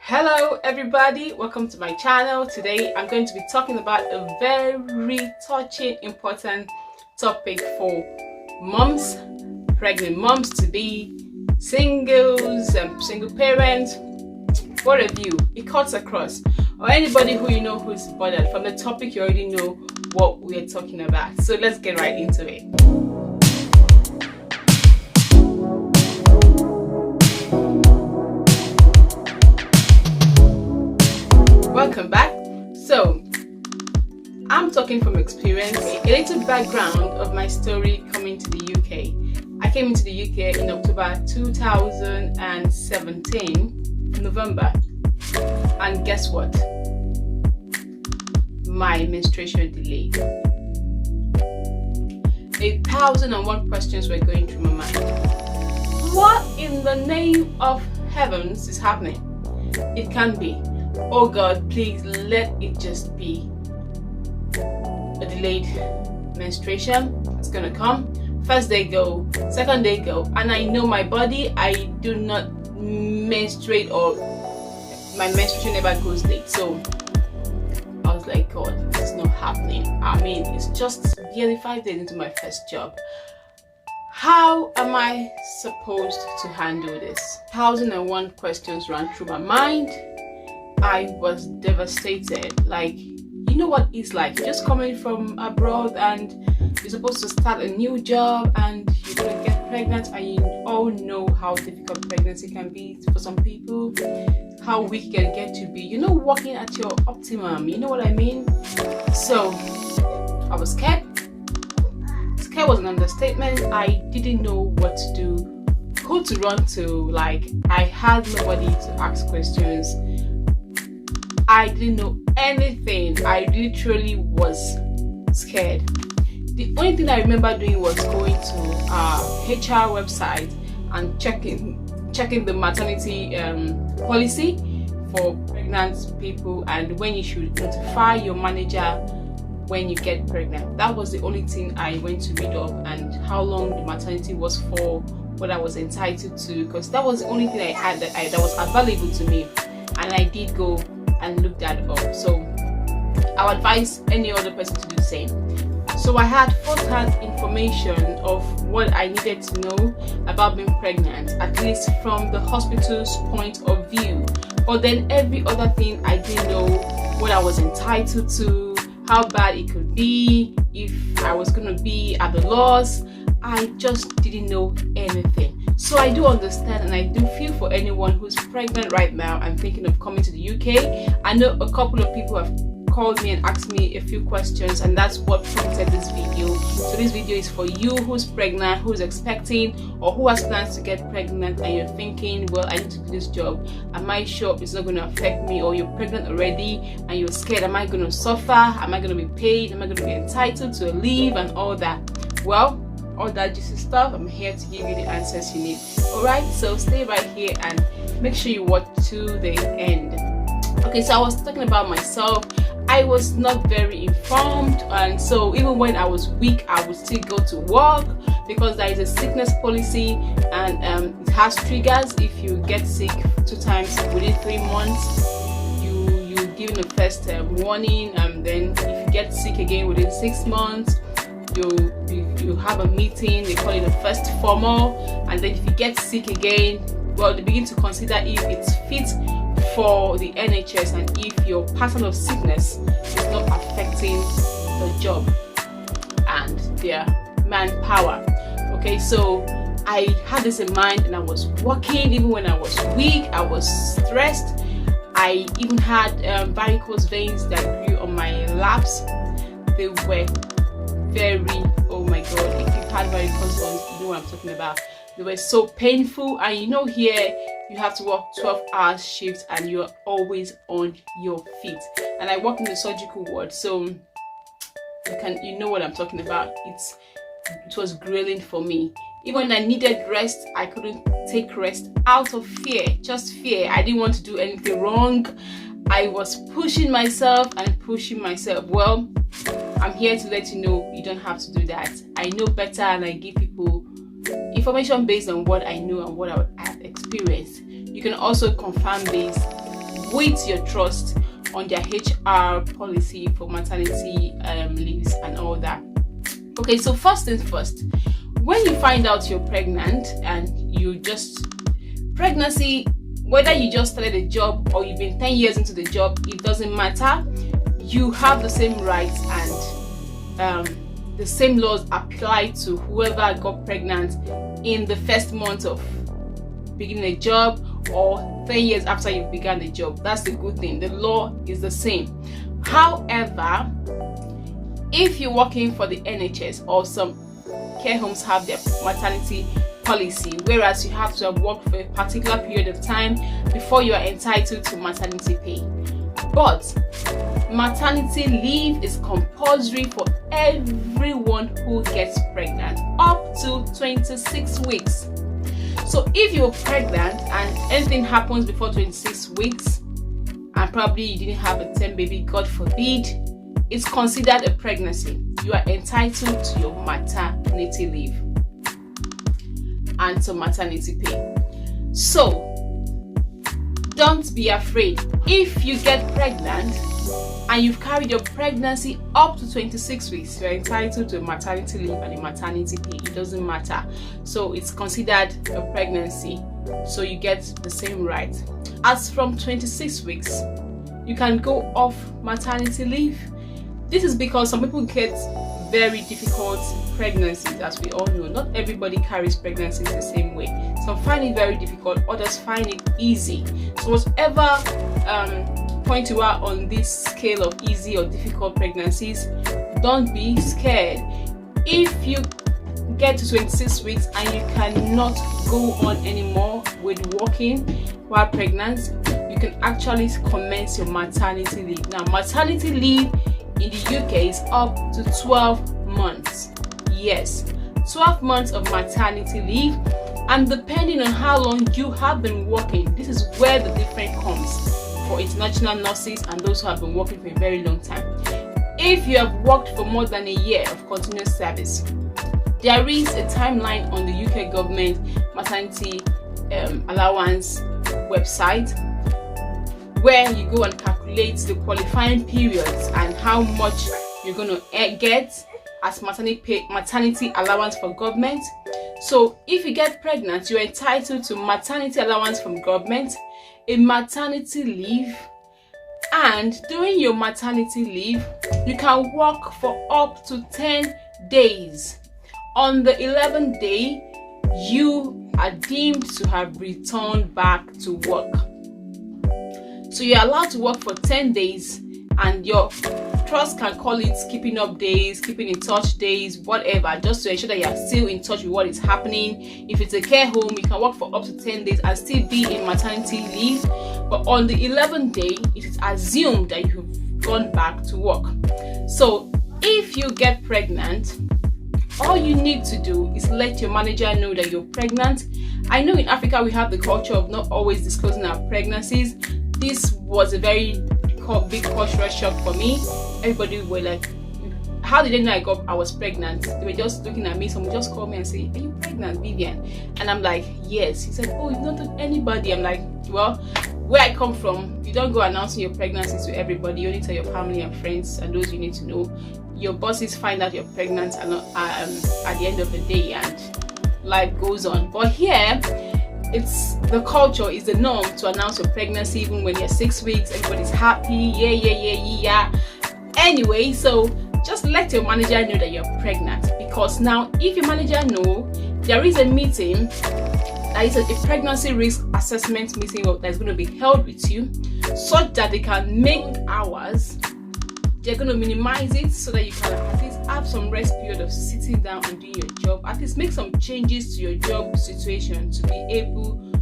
Hello everybody, welcome to my channel. Today I'm going to be talking about a very touching, important topic for moms, pregnant moms to be, singles, single parents, what have you. It cuts across, or anybody who you know who's bothered. From the topic you already know what we're talking about, so let's get right into it. Welcome back. So I'm talking from experience. A little background of my story coming to the UK. I came into the UK in October 2017, November, and guess what? My menstruation delayed. 1,001 questions were going through my mind. What in the name of heavens is happening? It can't be. Oh God, please let it just be a delayed menstruation. It's gonna come. First day go, second day go, and I know my body. I do not menstruate, or my menstruation never goes late. So I was like, God, it's not happening. I mean, it's just barely 5 days into my first job. How am I supposed to handle this? 1,001 questions ran through my mind. I was devastated. Like, you know what it's like? You're just coming from abroad and you're supposed to start a new job and you're gonna get pregnant, and you all know how difficult pregnancy can be for some people, how weak it can get to be, you know, working at your optimum, you know what I mean? So I was scared. Scared was an understatement. I didn't know what to do, who to run to. Like, I had nobody to ask questions. I didn't know anything. I literally was scared. The only thing I remember doing was going to our HR website and checking the maternity policy for pregnant people, and when you should notify your manager when you get pregnant. That was the only thing I went to read up, and how long the maternity was for, what I was entitled to, because that was the only thing I had that was available to me, and I did go and look that up. So I would advise any other person to do the same. So I had first-hand information of what I needed to know about being pregnant, at least from the hospital's point of view. But then every other thing I didn't know, what I was entitled to, how bad it could be, if I was going to be at the loss. I just didn't know anything. So I do understand, and I do feel for anyone who's pregnant right now and thinking of coming to the UK. I know a couple of people have called me and asked me a few questions, and that's what prompted this video. So this video is for you who's pregnant, who's expecting, or who has plans to get pregnant, and you're thinking, well, I need to do this job. Am I sure it's not going to affect me? Or you're pregnant already and you're scared, am I going to suffer? Am I going to be paid? Am I going to be entitled to a leave and all that? Well, all that juicy stuff, I'm here to give you the answers you need. Alright, so stay right here and make sure you watch to the end. Okay, so I was talking about myself. I was not very informed, and so even when I was weak, I would still go to work, because there is a sickness policy, and it has triggers. If you get sick 2 times within 3 months, you given the first warning, and then if you get sick again within 6 months, you have a meeting. They call it the first formal, and then if you get sick again, well, they begin to consider if it's fit for the NHS and if your pattern of sickness is not affecting the job and their manpower. Okay, so I had this in mind, and I was working even when I was weak. I was stressed. I even had varicose veins that grew on my laps. They were very, oh my God, if you've had varicose veins, you know what I'm talking about. They were so painful, and you know, here you have to work 12-hour shifts and you're always on your feet. And I work in the surgical ward, so you know what I'm talking about. It was grueling for me. Even when I needed rest, I couldn't take rest out of fear, just fear. I didn't want to do anything wrong. I was pushing myself and pushing myself. Well, I'm here to let you know you don't have to do that. I know better, and I give people information based on what I know and what I have experienced. You can also confirm this with your trust on their HR policy for maternity leaves and all that. Okay, so first things first, when you find out you're pregnant and pregnancy, whether you just started a job or you've been 10 years into the job, it doesn't matter. You have the same rights and the same laws apply to whoever got pregnant in the first month of beginning a job or 10 years after you began the job. That's the good thing. The law is the same. However, if you're working for the NHS or some care homes have their maternity policy, whereas you have to have worked for a particular period of time before you are entitled to maternity pay. But maternity leave is compulsory for everyone who gets pregnant up to 26 weeks. So if you're pregnant and anything happens before 26 weeks and probably you didn't have a term baby, God forbid, it's considered a pregnancy. You are entitled to your maternity leave and to maternity pay. So don't be afraid. If you get pregnant and you've carried your pregnancy up to 26 weeks, you're entitled to a maternity leave and a maternity pay. It doesn't matter. So it's considered a pregnancy. So you get the same right. As from 26 weeks, you can go off maternity leave. This is because some people get very difficult pregnancies, as we all know. Not everybody carries pregnancies the same way. Some find it very difficult, others find it easy. So whatever point you are on this scale of easy or difficult pregnancies, don't be scared. If you get to 26 weeks and you cannot go on anymore with working while pregnant, you can actually commence your maternity leave. Now, maternity leave in the UK is up to 12 months. Yes, 12 months of maternity leave, and depending on how long you have been working, this is where the difference comes for international nurses and those who have been working for a very long time. If you have worked for more than a year of continuous service, there is a timeline on the UK government maternity allowance website where you go and calculate the qualifying periods and how much you're going to get as maternity allowance from government. So if you get pregnant, you're entitled to maternity allowance from government, a maternity leave, and during your maternity leave, you can work for up to 10 days. On the 11th day, you are deemed to have returned back to work. So you're allowed to work for 10 days, and your trust can call it keeping up days, keeping in touch days, whatever, just to ensure that you are still in touch with what is happening. If it's a care home, you can work for up to 10 days and still be in maternity leave. But on the 11th day, it is assumed that you've gone back to work. So if you get pregnant, all you need to do is let your manager know that you're pregnant. I know in Africa we have the culture of not always disclosing our pregnancies. This was a very big cultural shock for me. Everybody were like, how did they know I was pregnant? They were just looking at me. Someone just called me and say, are you pregnant, Vivian? And I'm like, yes. He said, oh, you've not told anybody. I'm like, well, where I come from, you don't go announcing your pregnancy to everybody. You only tell your family and friends and those you need to know. Your bosses find out you're pregnant and at the end of the day, and life goes on. But here, it's the culture, is the norm to announce your pregnancy even when you're 6 weeks. Everybody's happy, yeah. Anyway, so just let your manager know that you're pregnant, because now if your manager know, there is a meeting, that is a pregnancy risk assessment meeting that's going to be held with you, such that they can make hours. They're going to minimize it so that you can at least have some rest period of sitting down and doing your job. At least make some changes to your job situation to be able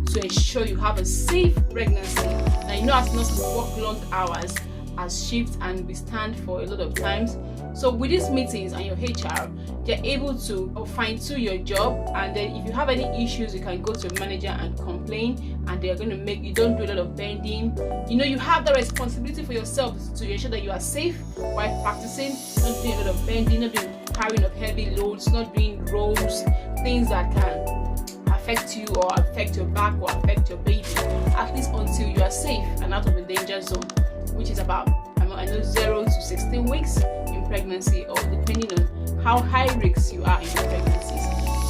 to ensure you have a safe pregnancy. Now, you know, as nurses work long hours as shifts and we stand for a lot of times. So with these meetings and your HR, they're able to fine-tune your job, and then if you have any issues, you can go to your manager and complain, and they're going to make you don't do a lot of bending. You know, you have the responsibility for yourself to ensure that you are safe while practicing, not doing a lot of bending, not doing carrying of heavy loads, not doing rolls, things that can affect you or affect your back or affect your baby, at least until you are are safe and out of the danger zone, which is about, I know 0 to 16 weeks in pregnancy, or depending on how high risk you are in your pregnancies.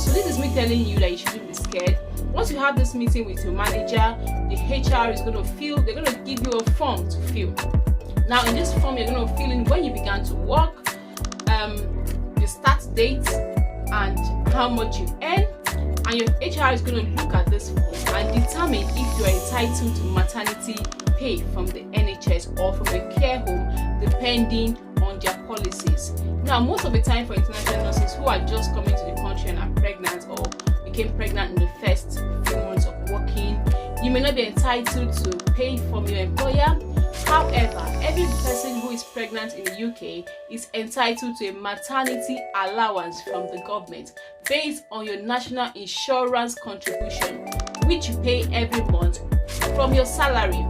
So this is me telling you that you shouldn't be scared. Once you have this meeting with your manager, the HR is going to they're going to give you a form to fill. Now in this form, you're going to fill in when you began to work, your start date, and how much you earn. And your HR is going to look at this form and determine if you are entitled to maternity pay from the NHS or from a care home, depending on their policies. Now, most of the time for international nurses who are just coming to the country and are pregnant or became pregnant in the first few months of working, you may not be entitled to pay from your employer. However, every person who is pregnant in the UK is entitled to a maternity allowance from the government based on your national insurance contribution, which you pay every month from your salary.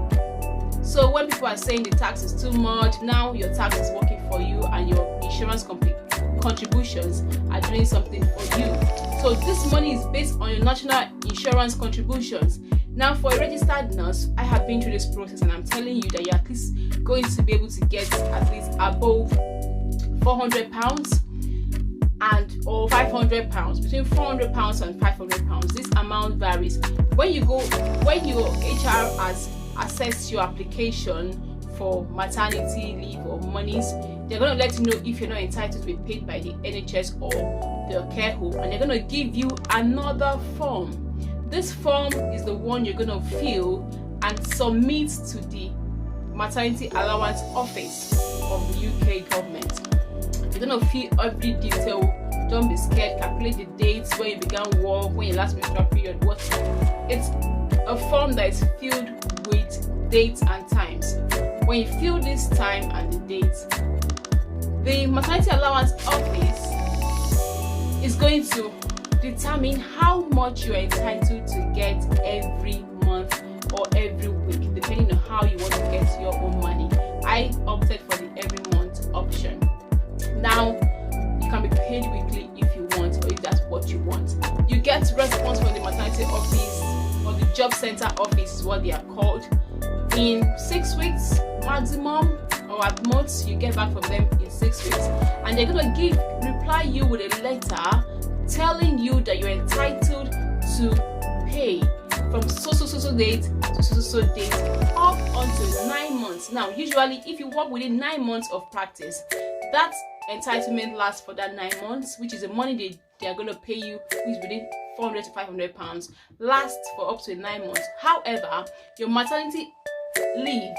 So when people are saying the tax is too much, now your tax is working for you and your insurance contributions are doing something for you. So this money is based on your national insurance contributions. Now for a registered nurse, I have been through this process and I'm telling you that you're at least going to be able to get at least above £400 or £500, between £400 and £500. This amount varies. When your HR has assessed your application for maternity leave or monies, they're going to let you know if you're not entitled to be paid by the NHS or the care home, and they're going to give you another form. This form is the one you're going to fill and submit to the maternity allowance office of the UK government. You're going to fill every detail. Don't be scared. Calculate the dates, when you began work, when your last menstrual period was. It's a form that is filled with dates and times. When you fill this time and the dates, the maternity allowance office is going to determine how much you are entitled to get every month or every week, depending on how you want to get your own money. I opted for the every month option. Now, you can be paid weekly if you want, or if that's what you want. You get response from the maternity office or the job center office, is what they are called, in 6 weeks maximum, or at most you get back from them in 6 weeks, and they're going to reply you with a letter telling you that you're entitled to pay from so date to so date up until 9 months. Now, usually if you work within 9 months of practice, that entitlement lasts for that 9 months, which is the money they are going to pay you, which is within £400 to £500, lasts for up to 9 months. However, your maternity leave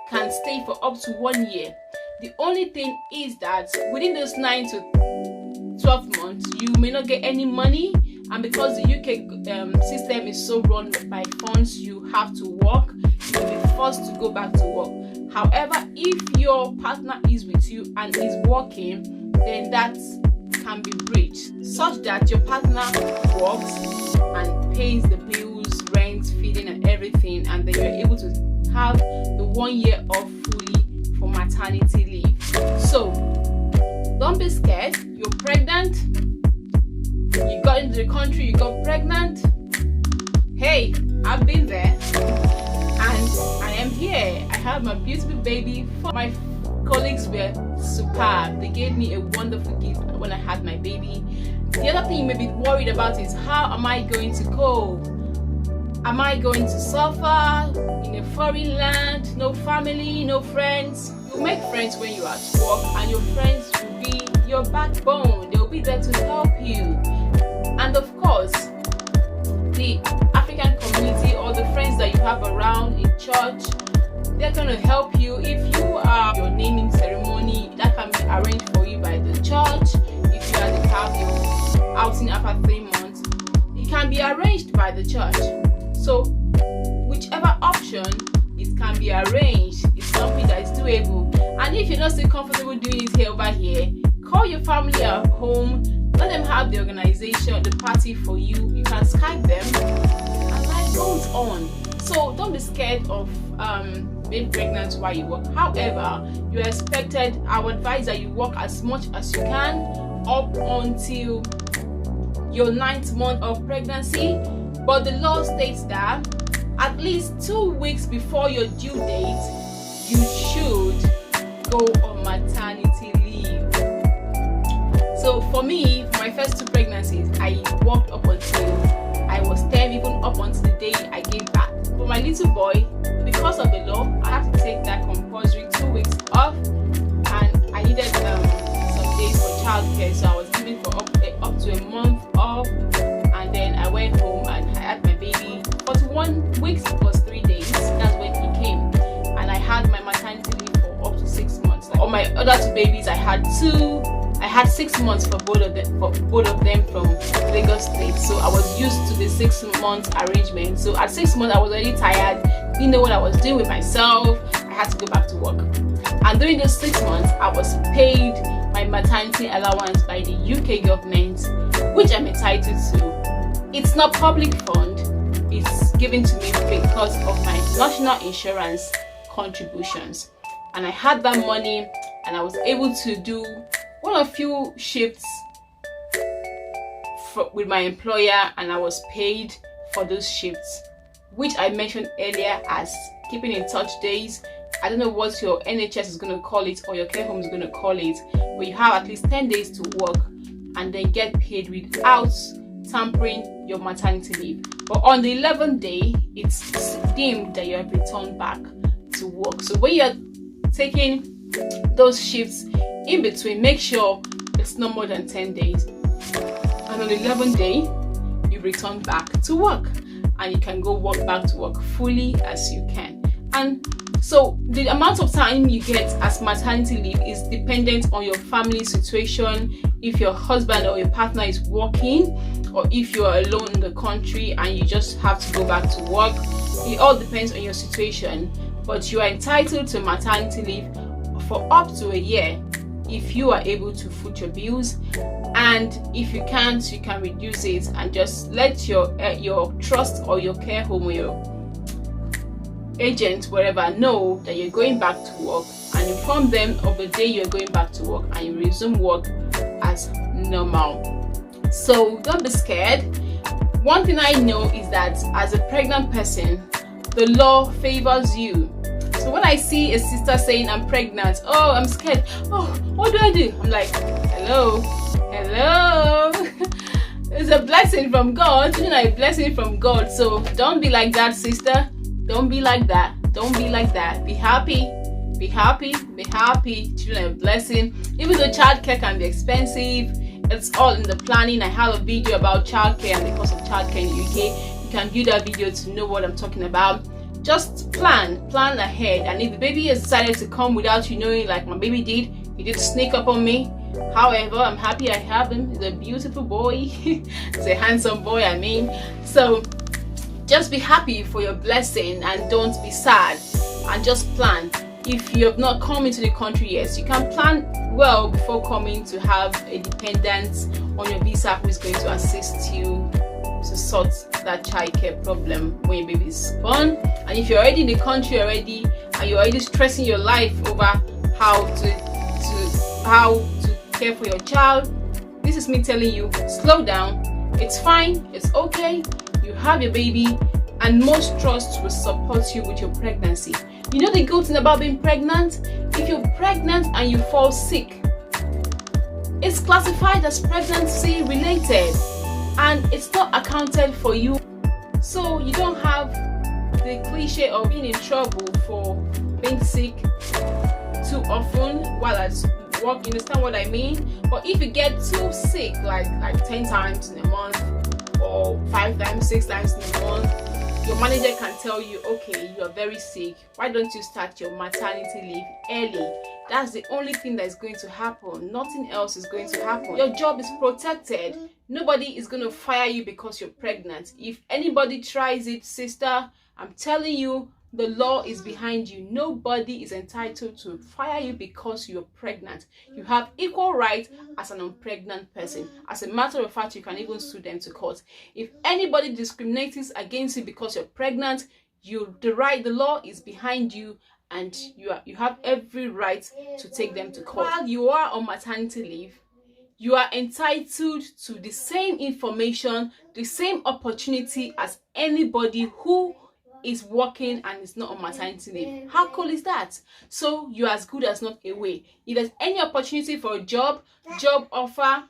can stay for up to 1 year. The only thing is that within those 9 to 12 months, you may not get any money, and because the UK system is so run by funds, you have to work. You'll be forced to go back to work. However, if your partner is with you and is working, then that can be breached, such that your partner works and pays the bills, rent, feeding, and everything, and then you're able to have the 1 year off fully for maternity leave. So don't be scared. You're pregnant, you got into the country, you got pregnant. Hey, I've been there and I am here. I have my beautiful baby. My colleagues were superb. They gave me a wonderful gift when I had my baby. The other thing you may be worried about is, how am I going to cope? Am I going to suffer in a foreign land? No family, no friends. You make friends when you're at work, and your friends will be your backbone. They'll be there to help you. And of course, the African community or the friends that you have around in church, they're going to help you. If you are your naming ceremony, that can be arranged for you by the church. If you are to have your outing after 3 months, it can be arranged by the church. So whichever option, it can be arranged. It's something that is doable. And if you're not still comfortable doing it over here, call your family at home. Let them have the organization, the party for you. You can Skype them, and life goes on. So don't be scared of being pregnant while you work. However, you're expected, I would advise that you work as much as you can up until your 9th month of pregnancy. But the law states that at least 2 weeks before your due date, you should go on maternity leave. So for me, for my first 2 pregnancies, I worked up until I was 10, even up until the day I gave birth. For my little boy, because of the law, I had to take that compulsory 2 weeks off, and I needed some days for childcare, so I was given for up to a month off, and then I went home and I had my baby. 41 weeks plus 3 days, that's when he came, and I had my maternity leave for up to 6 months. On my other 2 babies, I had 6 months for both of them from Lagos State, so I was used to the 6 month arrangement. So at 6 months, I was already tired, didn't know what I was doing with myself. I had to go back to work, and during those 6 months, I was paid my maternity allowance by the UK government, which I'm entitled to. It's not public fund, it's given to me because of my national insurance contributions, and I had that money, and I was able to do one or few shifts with my employer, and I was paid for those shifts, which I mentioned earlier as keeping in touch days. I don't know what your NHS is going to call it or your care home is going to call it, but you have at least 10 days to work and then get paid without tampering your maternity leave. But on the 11th day, it's deemed that you have returned back to work. So when you're taking those shifts in between, make sure it's no more than 10 days. And on the 11th day, you return back to work, and you can go back to work fully as you can. And so the amount of time you get as maternity leave is dependent on your family situation, if your husband or your partner is working, or if you're alone in the country and you just have to go back to work. It all depends on your situation, but you are entitled to maternity leave for up to a year if you are able to foot your bills, and if you can't, you can reduce it and just let your trust or your care home or your agent, wherever, know that you're going back to work, and inform them of the day you're going back to work, and you resume work as normal. So don't be scared. One thing I know is that as a pregnant person, the law favors you. So when I see a sister saying I'm pregnant, oh, I'm scared, oh, what do I do? I'm like, hello it's a blessing from God, a blessing from God. So don't be like that, sister. Don't be like that. Be happy. Children are a blessing. Even though childcare can be expensive, it's all in the planning. I have a video about childcare and the cost of childcare in the UK. You can view that video to know what I'm talking about. Just plan ahead. And if the baby has decided to come without you knowing, like my baby did, he did sneak up on me. However, I'm happy I have him. He's a beautiful boy. He's a handsome boy, I mean. So just be happy for your blessing and don't be sad, and just plan. If you have not come into the country yet, you can plan well before coming to have a dependent on your visa who is going to assist you to sort that childcare problem when your baby is born. And if you're already in the country already and you're already stressing your life over how to care for your child, this is me telling you, slow down. It's fine, it's okay. You have your baby, and most trusts will support you with your pregnancy. You know the good thing about being pregnant? If you're pregnant and you fall sick, it's classified as pregnancy related, and it's not accounted for you. So you don't have the cliche of being in trouble for being sick too often while at work. You understand what I mean? But if you get too sick, like 10 times in a month, or 5 times, 6 times in a month, your manager can tell you, okay, you are very sick, why don't you start your maternity leave early? That's the only thing that is going to happen. Nothing else is going to happen. Your job is protected. Nobody is going to fire you because you're pregnant. If anybody tries it, sister, I'm telling you, the law is behind you. Nobody is entitled to fire you because you're pregnant. You have equal rights as an unpregnant person. As a matter of fact, you can even sue them to court. If anybody discriminates against you because you're pregnant, the law is behind you, and you have every right to take them to court. While you are on maternity leave, you are entitled to the same information, the same opportunity as anybody who is working and is not on maternity leave. How cool is that? So you're as good as not away. If there's any opportunity for a job offer,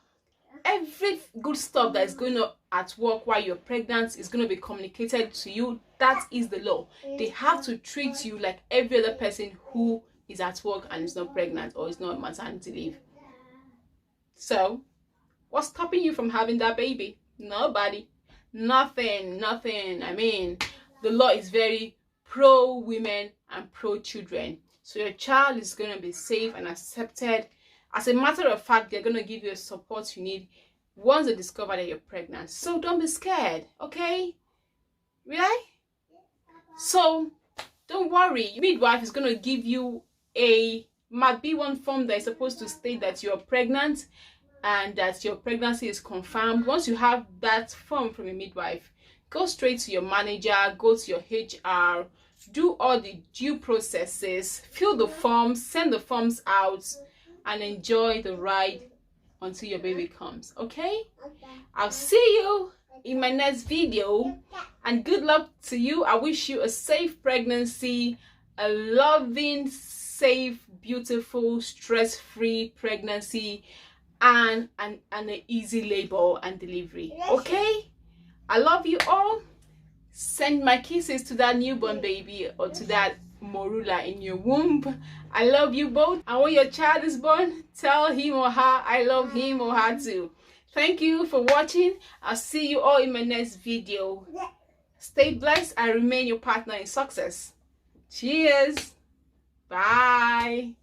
every good stuff that is going on at work while you're pregnant is going to be communicated to you. That is the law. They have to treat you like every other person who is at work and is not pregnant or is not on maternity leave. So what's stopping you from having that baby? Nobody. Nothing. I mean, the law is very pro women and pro children. So your child is going to be safe and accepted. As a matter of fact, they're going to give you the support you need once they discover that you're pregnant. So don't be scared, okay? Right? So don't worry. Your midwife is going to give you a Mat B1 form that is supposed to state that you're pregnant and that your pregnancy is confirmed. Once you have that form from a midwife, go straight to your manager, go to your HR, do all the due processes, fill the forms, send the forms out, and enjoy the ride until your baby comes. Okay? I'll see you in my next video, and good luck to you. I wish you a safe pregnancy, a loving, safe, beautiful, stress-free pregnancy, and an easy labor and delivery. Okay? I love you all. Send my kisses to that newborn baby or to that morula in your womb. I love you both, and when your child is born, tell him or her I love him or her too. Thank you for watching. I'll see you all in my next video. Stay blessed. I remain your partner in success. Cheers. Bye.